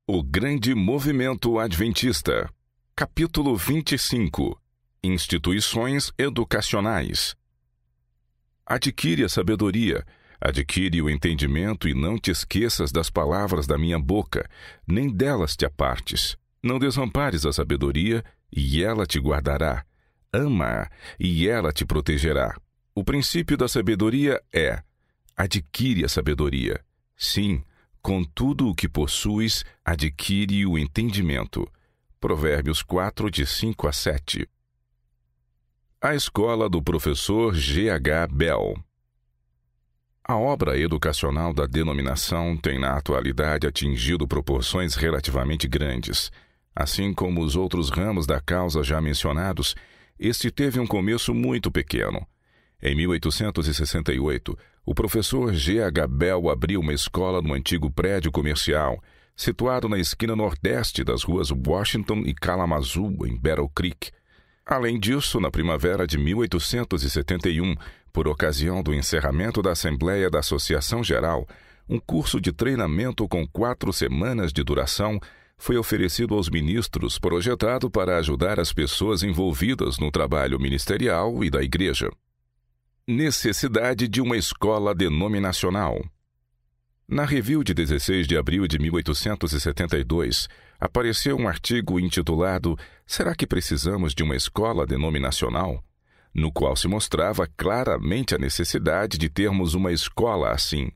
O Grande Movimento Adventista. Capítulo 25. Instituições educacionais. Adquire a sabedoria, adquire o entendimento e não te esqueças das palavras da minha boca, nem delas te apartes. Não desampares a sabedoria, e ela te guardará. Ama-a, e ela te protegerá. O princípio da sabedoria é: adquire a sabedoria. Sim, com tudo o que possuis, adquire o entendimento. Provérbios 4, de 5 a 7. A escola do professor G.H. Bell. A obra educacional da denominação tem na atualidade atingido proporções relativamente grandes. Assim como os outros ramos da causa já mencionados, este teve um começo muito pequeno. Em 1868, o professor G.H. Bell abriu uma escola no antigo prédio comercial, situado na esquina nordeste das ruas Washington e Kalamazoo, em Battle Creek. Além disso, na primavera de 1871, por ocasião do encerramento da Assembleia da Associação Geral, um curso de treinamento com 4 semanas de duração foi oferecido aos ministros, projetado para ajudar as pessoas envolvidas no trabalho ministerial e da igreja. Necessidade de uma escola denominacional. Na Review de 16 de abril de 1872, apareceu um artigo intitulado "Será que precisamos de uma escola denominacional?", no qual se mostrava claramente a necessidade de termos uma escola assim.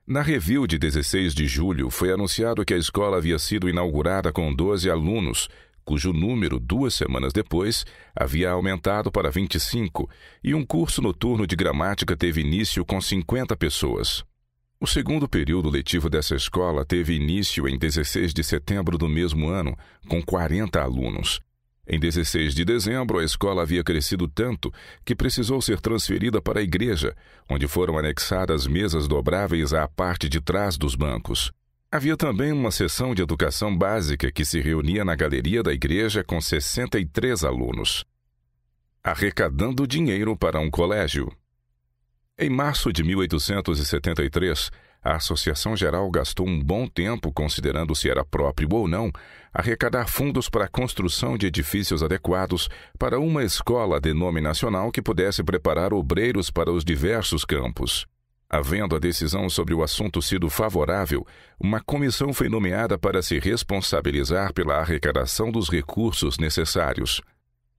Na Review de 16 de julho, foi anunciado que a escola havia sido inaugurada com 12 alunos, cujo número, 2 semanas depois, havia aumentado para 25, e um curso noturno de gramática teve início com 50 pessoas. O segundo período letivo dessa escola teve início em 16 de setembro do mesmo ano, com 40 alunos. Em 16 de dezembro, a escola havia crescido tanto que precisou ser transferida para a igreja, onde foram anexadas mesas dobráveis à parte de trás dos bancos. Havia também uma seção de educação básica que se reunia na galeria da igreja com 63 alunos. Arrecadando dinheiro para um colégio. Em março de 1873, a Associação Geral gastou um bom tempo, considerando se era próprio ou não, arrecadar fundos para a construção de edifícios adequados para uma escola denominacional que pudesse preparar obreiros para os diversos campos. Havendo a decisão sobre o assunto sido favorável, uma comissão foi nomeada para se responsabilizar pela arrecadação dos recursos necessários.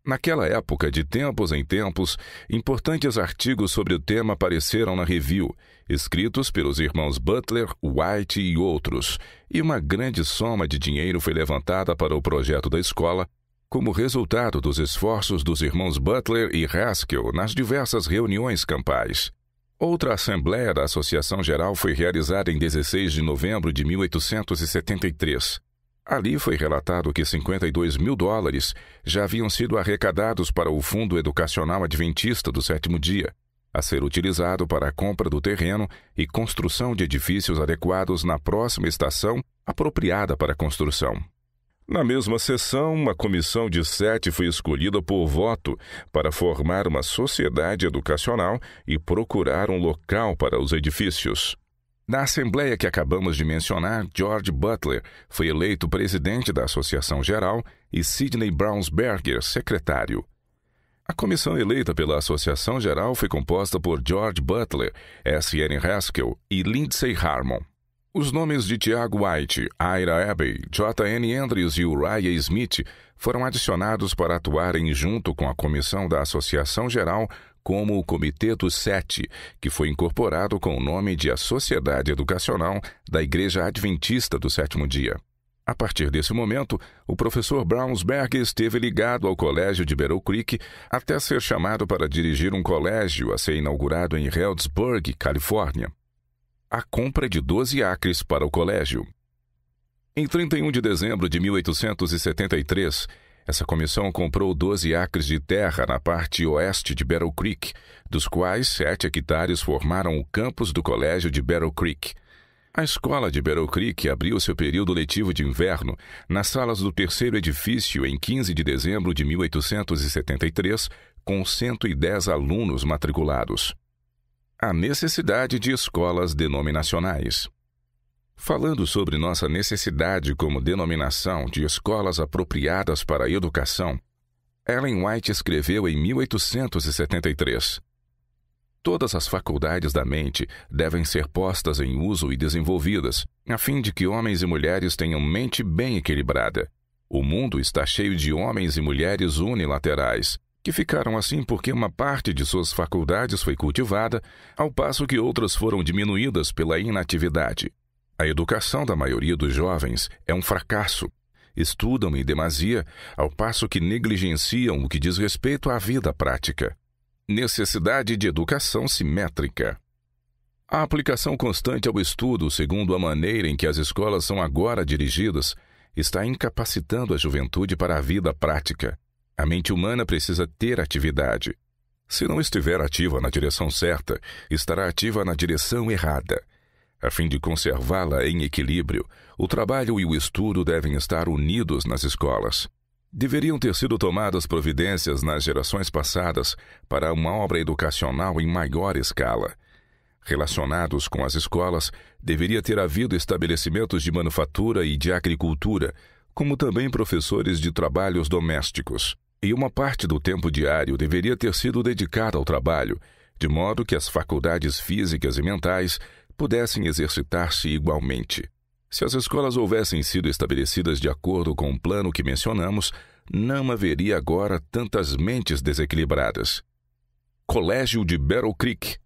Naquela época, de tempos em tempos, importantes artigos sobre o tema apareceram na Review, escritos pelos irmãos Butler, White e outros, e uma grande soma de dinheiro foi levantada para o projeto da escola, como resultado dos esforços dos irmãos Butler e Haskell nas diversas reuniões campais. Outra assembleia da Associação Geral foi realizada em 16 de novembro de 1873. Ali foi relatado que $52.000 já haviam sido arrecadados para o Fundo Educacional Adventista do Sétimo Dia, a ser utilizado para a compra do terreno e construção de edifícios adequados na próxima estação apropriada para a construção. Na mesma sessão, uma comissão de 7 foi escolhida por voto para formar uma sociedade educacional e procurar um local para os edifícios. Na assembleia que acabamos de mencionar, George Butler foi eleito presidente da Associação Geral e Sidney Brownsberger secretário. A comissão eleita pela Associação Geral foi composta por George Butler, S.N. Haskell e Lindsay Harmon. Os nomes de Tiago White, Ira Abbey, J.N. Andrews e Uriah Smith foram adicionados para atuarem junto com a comissão da Associação Geral como o Comitê dos 7, que foi incorporado com o nome de a Sociedade Educacional da Igreja Adventista do Sétimo Dia. A partir desse momento, o professor Brownsberg esteve ligado ao colégio de Battle Creek até ser chamado para dirigir um colégio a ser inaugurado em Healdsburg, Califórnia. A compra de 12 acres para o colégio. Em 31 de dezembro de 1873, essa comissão comprou 12 acres de terra na parte oeste de Battle Creek, dos quais 7 hectares formaram o campus do colégio de Battle Creek. A escola de Battle Creek abriu seu período letivo de inverno nas salas do terceiro edifício em 15 de dezembro de 1873, com 110 alunos matriculados. A necessidade de escolas denominacionais. Falando sobre nossa necessidade como denominação de escolas apropriadas para a educação, Ellen White escreveu em 1873: todas as faculdades da mente devem ser postas em uso e desenvolvidas, a fim de que homens e mulheres tenham mente bem equilibrada. O mundo está cheio de homens e mulheres unilaterais, que ficaram assim porque uma parte de suas faculdades foi cultivada, ao passo que outras foram diminuídas pela inatividade. A educação da maioria dos jovens é um fracasso. Estudam em demasia, ao passo que negligenciam o que diz respeito à vida prática. Necessidade de educação simétrica. A aplicação constante ao estudo, segundo a maneira em que as escolas são agora dirigidas, está incapacitando a juventude para a vida prática. A mente humana precisa ter atividade. Se não estiver ativa na direção certa, estará ativa na direção errada. A fim de conservá-la em equilíbrio, o trabalho e o estudo devem estar unidos nas escolas. Deveriam ter sido tomadas providências nas gerações passadas para uma obra educacional em maior escala. Relacionados com as escolas, deveria ter havido estabelecimentos de manufatura e de agricultura, como também professores de trabalhos domésticos. E uma parte do tempo diário deveria ter sido dedicada ao trabalho, de modo que as faculdades físicas e mentais pudessem exercitar-se igualmente. Se as escolas houvessem sido estabelecidas de acordo com o plano que mencionamos, não haveria agora tantas mentes desequilibradas. Colégio de Battle Creek.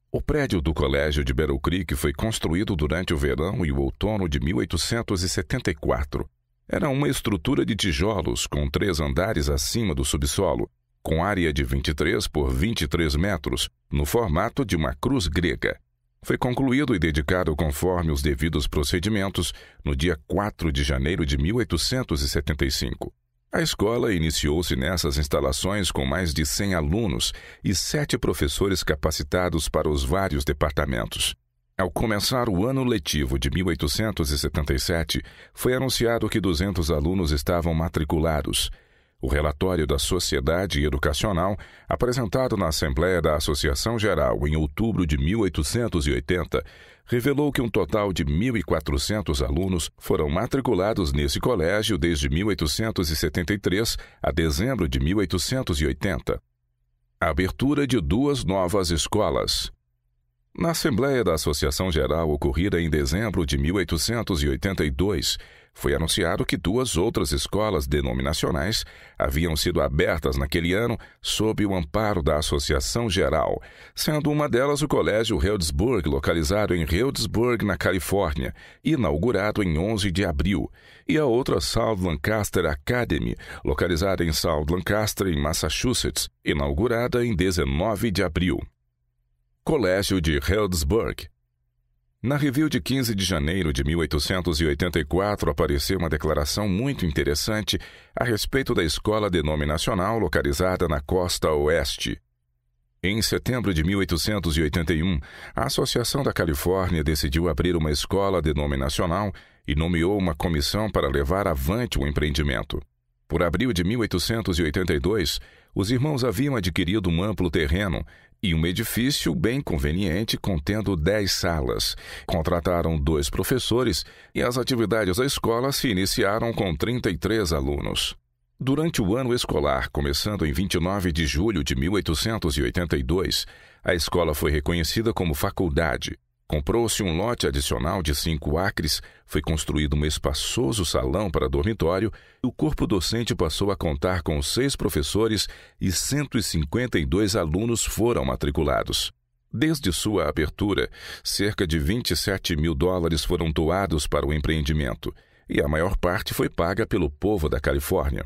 O prédio do Colégio de Battle Creek foi construído durante o verão e o outono de 1874. Era uma estrutura de tijolos com 3 andares acima do subsolo, com área de 23 por 23 metros, no formato de uma cruz grega. Foi concluído e dedicado conforme os devidos procedimentos no dia 4 de janeiro de 1875. A escola iniciou-se nessas instalações com mais de 100 alunos e 7 professores capacitados para os vários departamentos. Ao começar o ano letivo de 1877, foi anunciado que 200 alunos estavam matriculados. O relatório da Sociedade Educacional, apresentado na Assembleia da Associação Geral em outubro de 1880, revelou que um total de 1.400 alunos foram matriculados nesse colégio desde 1873 a dezembro de 1880. A abertura de 2 novas escolas. Na Assembleia da Associação Geral ocorrida em dezembro de 1882, foi anunciado que 2 outras escolas denominacionais haviam sido abertas naquele ano sob o amparo da Associação Geral, sendo uma delas o Colégio Healdsburg, localizado em Healdsburg, na Califórnia, inaugurado em 11 de abril, e a outra South Lancaster Academy, localizada em South Lancaster, em Massachusetts, inaugurada em 19 de abril. Colégio de Healdsburg. Na Review de 15 de janeiro de 1884 apareceu uma declaração muito interessante a respeito da escola denominacional localizada na costa oeste. Em setembro de 1881, a Associação da Califórnia decidiu abrir uma escola denominacional e nomeou uma comissão para levar avante o empreendimento. Por abril de 1882, os irmãos haviam adquirido um amplo terreno e um edifício bem conveniente contendo 10 salas. Contrataram 2 professores e as atividades da escola se iniciaram com 33 alunos. Durante o ano escolar, começando em 29 de julho de 1882, a escola foi reconhecida como faculdade. Comprou-se um lote adicional de 5 acres, foi construído um espaçoso salão para dormitório e o corpo docente passou a contar com 6 professores e 152 alunos foram matriculados. Desde sua abertura, cerca de $27.000 foram doados para o empreendimento e a maior parte foi paga pelo povo da Califórnia.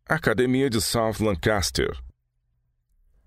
Academia de South Lancaster.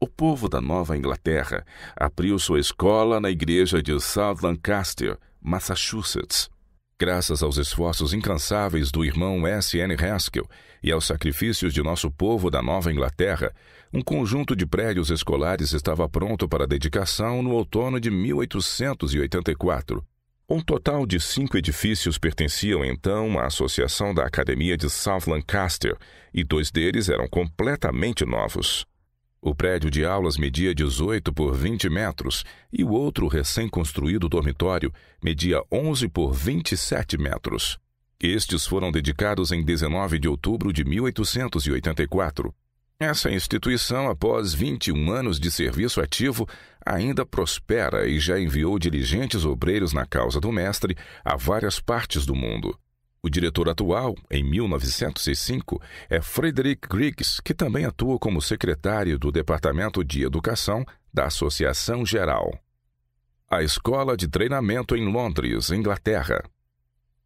O povo da Nova Inglaterra abriu sua escola na igreja de South Lancaster, Massachusetts. Graças aos esforços incansáveis do irmão S.N. Haskell e aos sacrifícios de nosso povo da Nova Inglaterra, um conjunto de prédios escolares estava pronto para dedicação no outono de 1884. Um total de 5 edifícios pertenciam então à Associação da Academia de South Lancaster e 2 deles eram completamente novos. O prédio de aulas media 18 por 20 metros e o outro recém-construído dormitório media 11 por 27 metros. Estes foram dedicados em 19 de outubro de 1884. Essa instituição, após 21 anos de serviço ativo, ainda prospera e já enviou diligentes obreiros na causa do Mestre a várias partes do mundo. O diretor atual, em 1905, é Frederick Griggs, que também atua como secretário do Departamento de Educação da Associação Geral. A Escola de Treinamento em Londres, Inglaterra.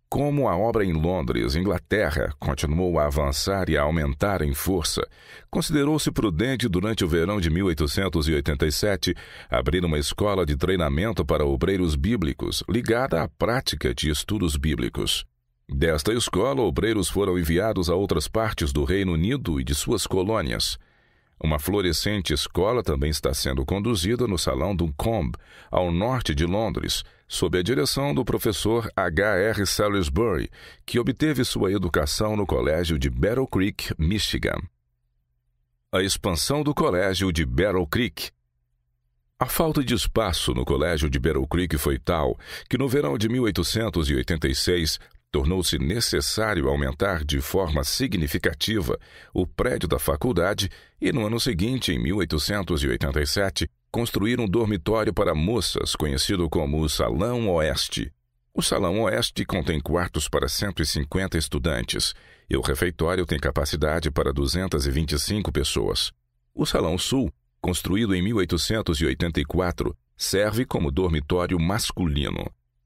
Como a obra em Londres, Inglaterra, continuou a avançar e a aumentar em força, considerou-se prudente durante o verão de 1887 abrir uma escola de treinamento para obreiros bíblicos ligada à prática de estudos bíblicos. Desta escola, obreiros foram enviados a outras partes do Reino Unido e de suas colônias. Uma florescente escola também está sendo conduzida no Salão Duncombe, ao norte de Londres, sob a direção do professor H.R. Salisbury, que obteve sua educação no Colégio de Battle Creek, Michigan. A expansão do Colégio de Battle Creek. A falta de espaço no Colégio de Battle Creek foi tal que no verão de 1886 tornou-se necessário aumentar de forma significativa o prédio da faculdade e, no ano seguinte, em 1887, construir um dormitório para moças, conhecido como o Salão Oeste. O Salão Oeste contém quartos para 150 estudantes e o refeitório tem capacidade para 225 pessoas. O Salão Sul, construído em 1884, serve como dormitório masculino.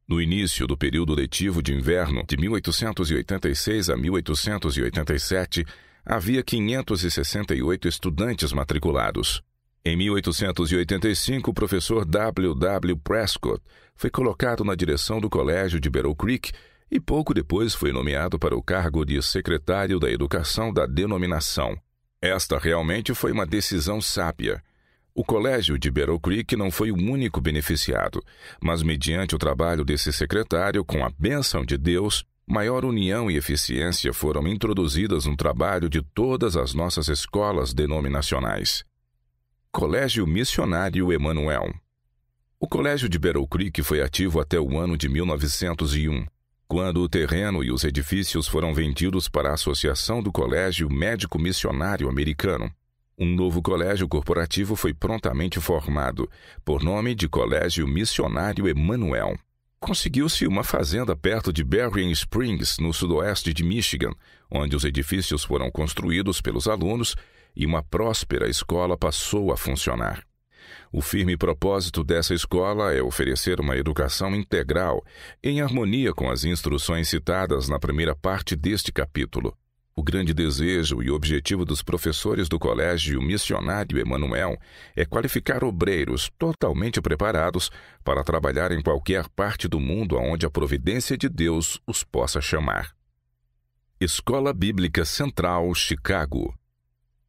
No início do período letivo de inverno, de 1886 a 1887, havia 568 estudantes matriculados. Em 1885, o professor W. W. Prescott foi colocado na direção do colégio de Battle Creek e pouco depois foi nomeado para o cargo de secretário da educação da denominação. Esta realmente foi uma decisão sábia. O colégio de Battle Creek não foi o único beneficiado, mas mediante o trabalho desse secretário, com a bênção de Deus, maior união e eficiência foram introduzidas no trabalho de todas as nossas escolas denominacionais. Colégio Missionário Emanuel. O colégio de Battle Creek foi ativo até o ano de 1901, quando o terreno e os edifícios foram vendidos para a Associação do Colégio Médico Missionário Americano. Um novo colégio corporativo foi prontamente formado, por nome de Colégio Missionário Emanuel. Conseguiu-se uma fazenda perto de Berrien Springs, no sudoeste de Michigan, onde os edifícios foram construídos pelos alunos e uma próspera escola passou a funcionar. O firme propósito dessa escola é oferecer uma educação integral, em harmonia com as instruções citadas na primeira parte deste capítulo. O grande desejo e objetivo dos professores do Colégio Missionário Emanuel é qualificar obreiros totalmente preparados para trabalhar em qualquer parte do mundo aonde a providência de Deus os possa chamar. Escola Bíblica Central, Chicago.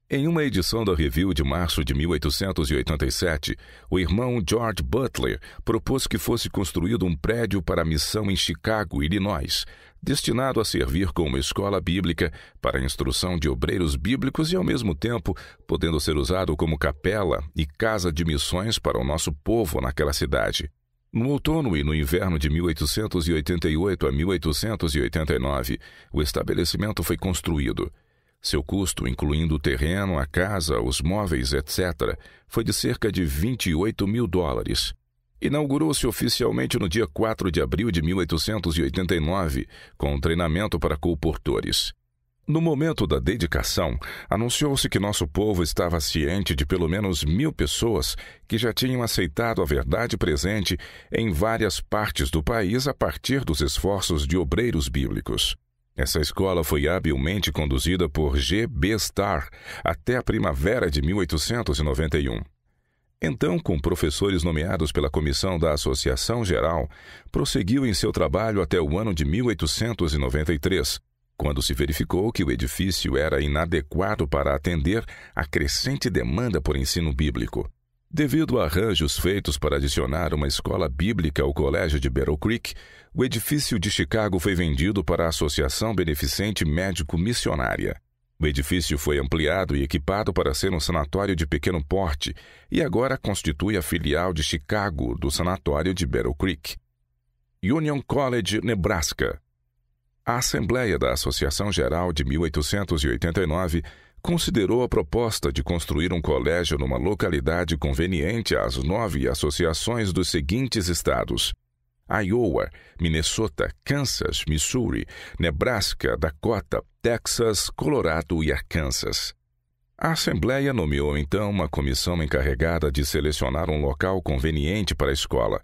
Em uma edição da Review de março de 1887, o irmão George Butler propôs que fosse construído um prédio para a missão em Chicago, Illinois, destinado a servir como escola bíblica para a instrução de obreiros bíblicos e, ao mesmo tempo, podendo ser usado como capela e casa de missões para o nosso povo naquela cidade. No outono e no inverno de 1888 a 1889, o estabelecimento foi construído. Seu custo, incluindo o terreno, a casa, os móveis, etc., foi de cerca de $28 mil. Inaugurou-se oficialmente no dia 4 de abril de 1889, com um treinamento para colportores. No momento da dedicação, anunciou-se que nosso povo estava ciente de pelo menos 1.000 pessoas que já tinham aceitado a verdade presente em várias partes do país a partir dos esforços de obreiros bíblicos. Essa escola foi habilmente conduzida por G. B. Starr até a primavera de 1891. Então, com professores nomeados pela comissão da Associação Geral, prosseguiu em seu trabalho até o ano de 1893, quando se verificou que o edifício era inadequado para atender à crescente demanda por ensino bíblico. Devido a arranjos feitos para adicionar uma escola bíblica ao colégio de Battle Creek, o edifício de Chicago foi vendido para a Associação Beneficente Médico Missionária. O edifício foi ampliado e equipado para ser um sanatório de pequeno porte e agora constitui a filial de Chicago do sanatório de Battle Creek. Union College, Nebraska. A Assembleia da Associação Geral de 1889 considerou a proposta de construir um colégio numa localidade conveniente às 9 associações dos seguintes estados: Iowa, Minnesota, Kansas, Missouri, Nebraska, Dakota, Texas, Colorado e Arkansas. A Assembleia nomeou então uma comissão encarregada de selecionar um local conveniente para a escola.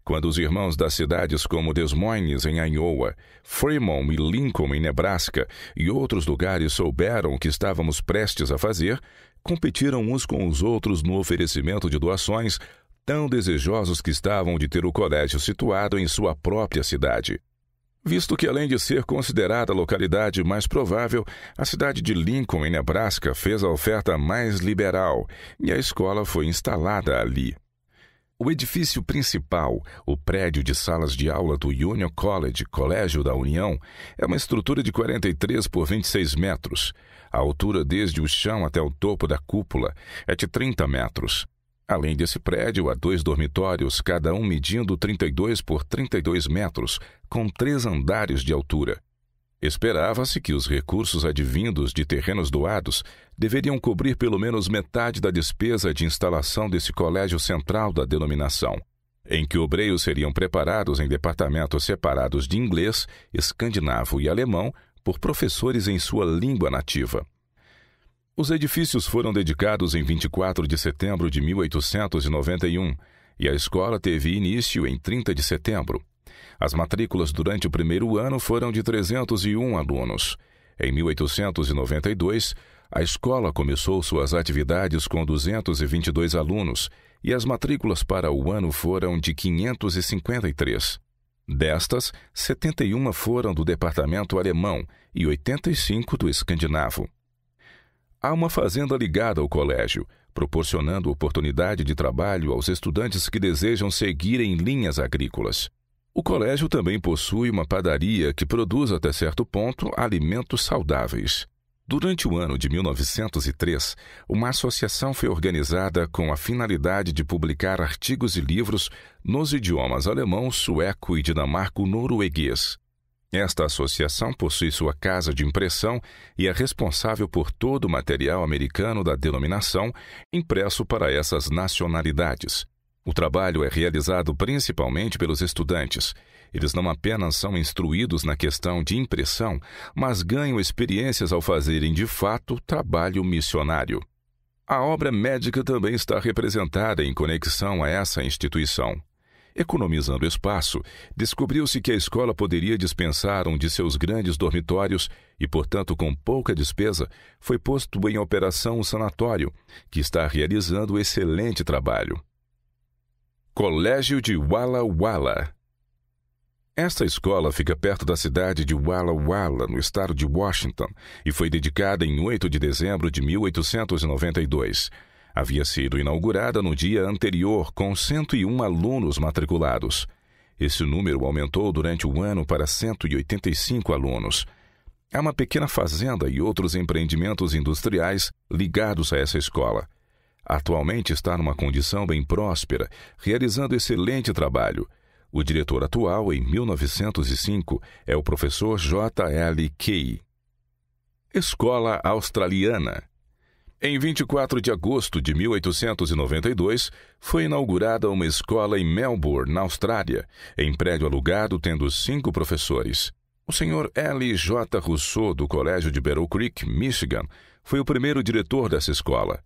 Quando os irmãos das cidades como Des Moines, em Iowa, Fremont e Lincoln, em Nebraska, e outros lugares souberam o que estávamos prestes a fazer, competiram uns com os outros no oferecimento de doações, tão desejosos que estavam de ter o colégio situado em sua própria cidade. Visto que, além de ser considerada a localidade mais provável, a cidade de Lincoln, em Nebraska, fez a oferta mais liberal e a escola foi instalada ali. O edifício principal, o prédio de salas de aula do Union College, Colégio da União, é uma estrutura de 43 por 26 metros. A altura desde o chão até o topo da cúpula é de 30 metros. Além desse prédio, há 2 dormitórios, cada um medindo 32 por 32 metros, com 3 andares de altura. Esperava-se que os recursos advindos de terrenos doados deveriam cobrir pelo menos metade da despesa de instalação desse colégio central da denominação, em que obreiros seriam preparados em departamentos separados de inglês, escandinavo e alemão por professores em sua língua nativa. Os edifícios foram dedicados em 24 de setembro de 1891 e a escola teve início em 30 de setembro. As matrículas durante o primeiro ano foram de 301 alunos. Em 1892, a escola começou suas atividades com 222 alunos e as matrículas para o ano foram de 553. Destas, 71 foram do departamento alemão e 85 do escandinavo. Há uma fazenda ligada ao colégio, proporcionando oportunidade de trabalho aos estudantes que desejam seguir em linhas agrícolas. O colégio também possui uma padaria que produz até certo ponto alimentos saudáveis. Durante o ano de 1903, uma associação foi organizada com a finalidade de publicar artigos e livros nos idiomas alemão, sueco e dinamarco-norueguês. Esta associação possui sua casa de impressão e é responsável por todo o material americano da denominação impresso para essas nacionalidades. O trabalho é realizado principalmente pelos estudantes. Eles não apenas são instruídos na questão de impressão, mas ganham experiências ao fazerem de fato trabalho missionário. A obra médica também está representada em conexão a essa instituição. Economizando espaço, descobriu-se que a escola poderia dispensar um de seus grandes dormitórios e, portanto, com pouca despesa, foi posto em operação o sanatório, que está realizando excelente trabalho. Colégio de Walla Walla. Esta escola fica perto da cidade de Walla Walla, no estado de Washington, e foi dedicada em 8 de dezembro de 1892. Havia sido inaugurada no dia anterior com 101 alunos matriculados. Esse número aumentou durante o ano para 185 alunos. Há uma pequena fazenda e outros empreendimentos industriais ligados a essa escola. Atualmente está numa condição bem próspera, realizando excelente trabalho. O diretor atual, em 1905, é o professor J.L. Key. Escola Australiana. Em 24 de agosto de 1892, foi inaugurada uma escola em Melbourne, na Austrália, em prédio alugado tendo 5 professores. O Sr. L. J. Rousseau, do Colégio de Battle Creek, Michigan, foi o primeiro diretor dessa escola.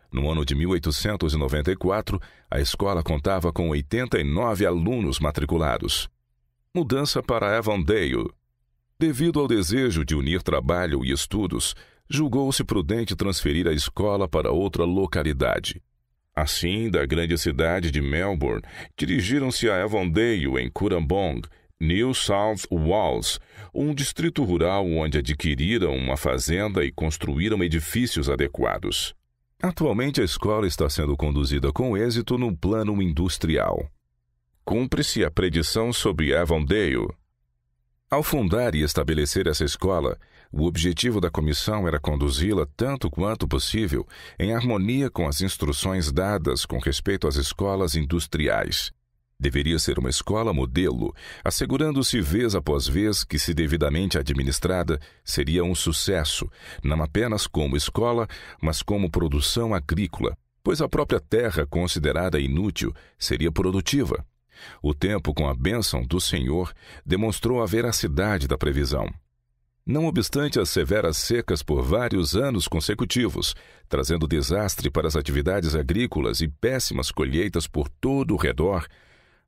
No ano de 1894, a escola contava com 89 alunos matriculados. Mudança para Avondale. Devido ao desejo de unir trabalho e estudos, julgou-se prudente transferir a escola para outra localidade. Assim, da grande cidade de Melbourne, dirigiram-se a Avondale, em Currambong, New South Wales, um distrito rural onde adquiriram uma fazenda e construíram edifícios adequados. Atualmente, a escola está sendo conduzida com êxito no plano industrial. Cumpre-se a predição sobre Avondale. Ao fundar e estabelecer essa escola, o objetivo da comissão era conduzi-la tanto quanto possível em harmonia com as instruções dadas com respeito às escolas industriais. Deveria ser uma escola modelo, assegurando-se vez após vez que, se devidamente administrada, seria um sucesso, não apenas como escola, mas como produção agrícola, pois a própria terra, considerada inútil, seria produtiva. O tempo, com a bênção do Senhor, demonstrou a veracidade da previsão. Não obstante as severas secas por vários anos consecutivos, trazendo desastre para as atividades agrícolas e péssimas colheitas por todo o redor,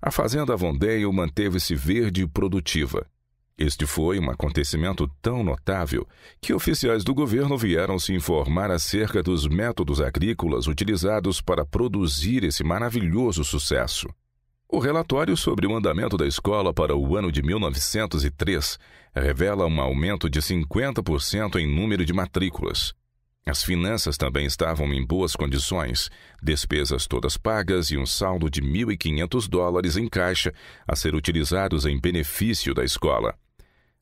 a fazenda Avondale manteve-se verde e produtiva. Este foi um acontecimento tão notável que oficiais do governo vieram se informar acerca dos métodos agrícolas utilizados para produzir esse maravilhoso sucesso. O relatório sobre o andamento da escola para o ano de 1903 revela um aumento de 50% em número de matrículas. As finanças também estavam em boas condições, despesas todas pagas e um saldo de $1.500 em caixa a ser utilizados em benefício da escola.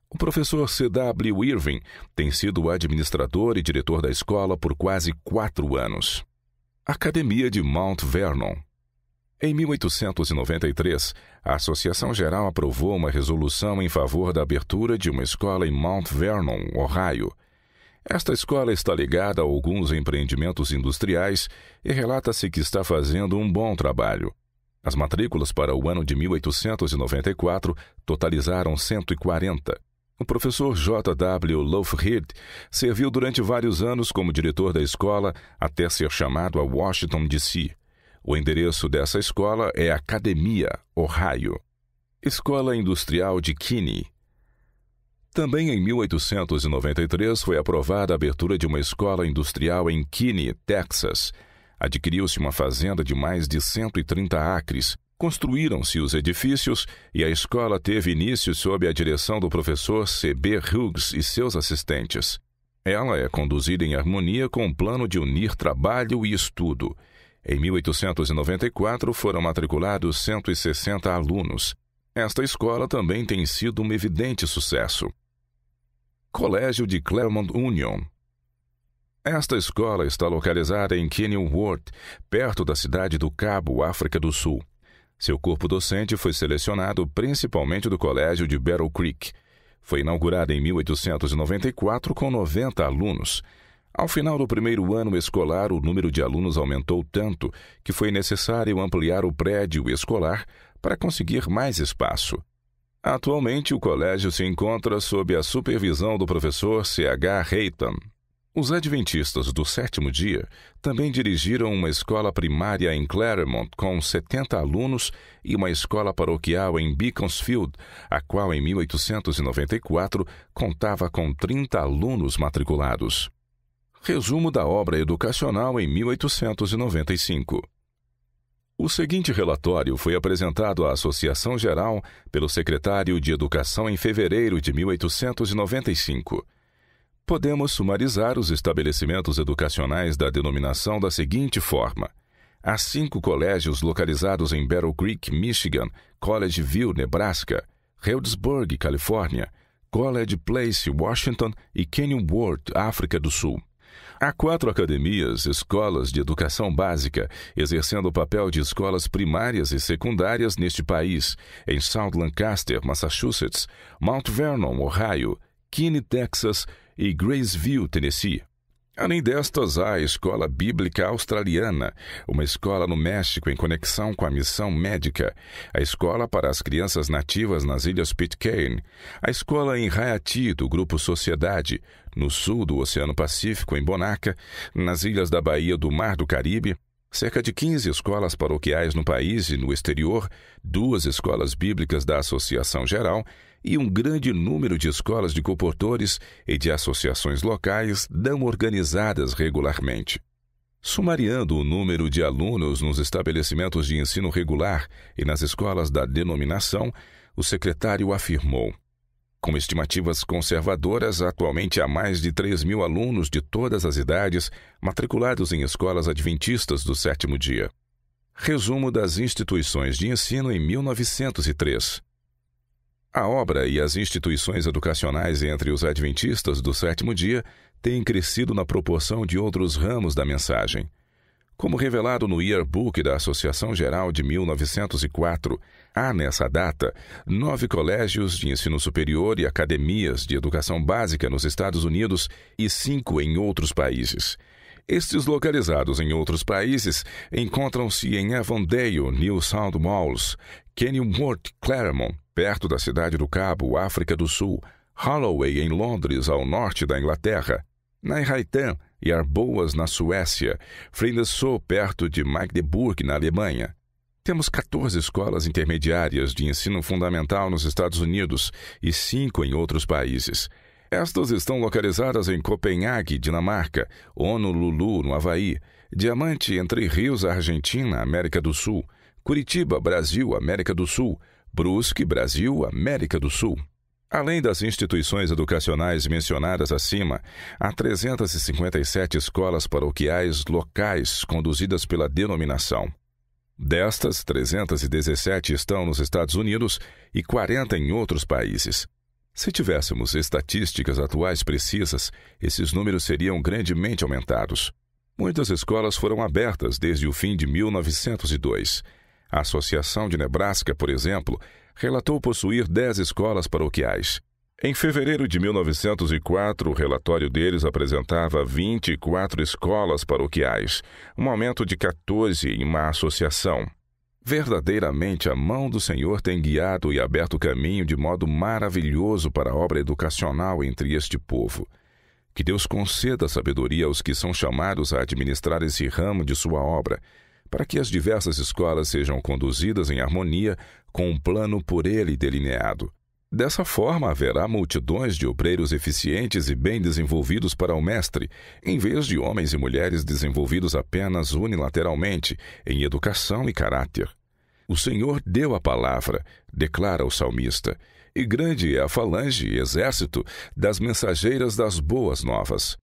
O professor C.W. Irving tem sido o administrador e diretor da escola por quase 4 anos. Academia de Mount Vernon. Em 1893, a Associação Geral aprovou uma resolução em favor da abertura de uma escola em Mount Vernon, Ohio. Esta escola está ligada a alguns empreendimentos industriais e relata-se que está fazendo um bom trabalho. As matrículas para o ano de 1894 totalizaram 140. O professor J.W. Lougheed serviu durante vários anos como diretor da escola até ser chamado a Washington, D.C. O endereço dessa escola é Academia, Ohio. Escola Industrial de Kinney. Também em 1893 foi aprovada a abertura de uma escola industrial em Kinney, Texas. Adquiriu-se uma fazenda de mais de 130 acres, construíram-se os edifícios e a escola teve início sob a direção do professor C.B. Hughes e seus assistentes. Ela é conduzida em harmonia com o plano de unir trabalho e estudo. Em 1894 foram matriculados 160 alunos. Esta escola também tem sido um evidente sucesso. Colégio de Claremont Union. Esta escola está localizada em Kenilworth, perto da cidade do Cabo, África do Sul. Seu corpo docente foi selecionado principalmente do Colégio de Battle Creek. Foi inaugurada em 1894 com 90 alunos. Ao final do primeiro ano escolar, o número de alunos aumentou tanto que foi necessário ampliar o prédio escolar para conseguir mais espaço. Atualmente, o colégio se encontra sob a supervisão do professor C.H. Haytham. Os adventistas do sétimo dia também dirigiram uma escola primária em Claremont com 70 alunos e uma escola paroquial em Beaconsfield, a qual em 1894 contava com 30 alunos matriculados. Resumo da obra educacional em 1895. O seguinte relatório foi apresentado à Associação Geral pelo secretário de Educação em fevereiro de 1895. Podemos sumarizar os estabelecimentos educacionais da denominação da seguinte forma: há 5 colégios localizados em Battle Creek, Michigan, Collegeville, Nebraska, Healdsburg, Califórnia, College Place, Washington e Kenilworth, África do Sul. Há 4 academias, escolas de educação básica, exercendo o papel de escolas primárias e secundárias neste país, em South Lancaster, Massachusetts, Mount Vernon, Ohio, Kinney, Texas e Graceville, Tennessee. Além destas, há a Escola Bíblica Australiana, uma escola no México em conexão com a missão médica, a Escola para as Crianças Nativas nas Ilhas Pitcairn, a Escola em Haiti do Grupo Sociedade, no sul do Oceano Pacífico, em Bonaca, nas ilhas da Baía do Mar do Caribe, cerca de 15 escolas paroquiais no país e no exterior, 2 escolas bíblicas da Associação Geral e um grande número de escolas de comportores e de associações locais não organizadas regularmente. Sumariando o número de alunos nos estabelecimentos de ensino regular e nas escolas da denominação, o secretário afirmou: com estimativas conservadoras, atualmente há mais de 3.000 alunos de todas as idades matriculados em escolas adventistas do sétimo dia. Resumo das instituições de ensino em 1903. A obra e as instituições educacionais entre os adventistas do sétimo dia têm crescido na proporção de outros ramos da mensagem. Como revelado no Yearbook da Associação Geral de 1904, há nessa data 9 colégios de ensino superior e academias de educação básica nos Estados Unidos e 5 em outros países. Estes localizados em outros países encontram-se em Avondale, New South Wales, Kenilworth, Claremont, perto da Cidade do Cabo, África do Sul, Holloway, em Londres, ao norte da Inglaterra, Nyheim e Arboas, na Suécia, Friedensow, perto de Magdeburg, na Alemanha. Temos 14 escolas intermediárias de ensino fundamental nos Estados Unidos e 5 em outros países. Estas estão localizadas em Copenhague, Dinamarca, Honolulu, no Havaí, Diamante, Entre Rios, Argentina, América do Sul, Curitiba, Brasil, América do Sul, Brusque, Brasil, América do Sul. Além das instituições educacionais mencionadas acima, há 357 escolas paroquiais locais conduzidas pela denominação. Destas, 317 estão nos Estados Unidos e 40 em outros países. Se tivéssemos estatísticas atuais precisas, esses números seriam grandemente aumentados. Muitas escolas foram abertas desde o fim de 1902. A Associação de Nebraska, por exemplo, relatou possuir 10 escolas paroquiais. Em fevereiro de 1904, o relatório deles apresentava 24 escolas paroquiais, um aumento de 14 em uma associação. Verdadeiramente, a mão do Senhor tem guiado e aberto o caminho de modo maravilhoso para a obra educacional entre este povo. Que Deus conceda sabedoria aos que são chamados a administrar esse ramo de sua obra, para que as diversas escolas sejam conduzidas em harmonia com um plano por ele delineado. Dessa forma, haverá multidões de obreiros eficientes e bem desenvolvidos para o mestre, em vez de homens e mulheres desenvolvidos apenas unilateralmente em educação e caráter. O Senhor deu a palavra, declara o salmista, e grande é a falange e exército das mensageiras das boas novas.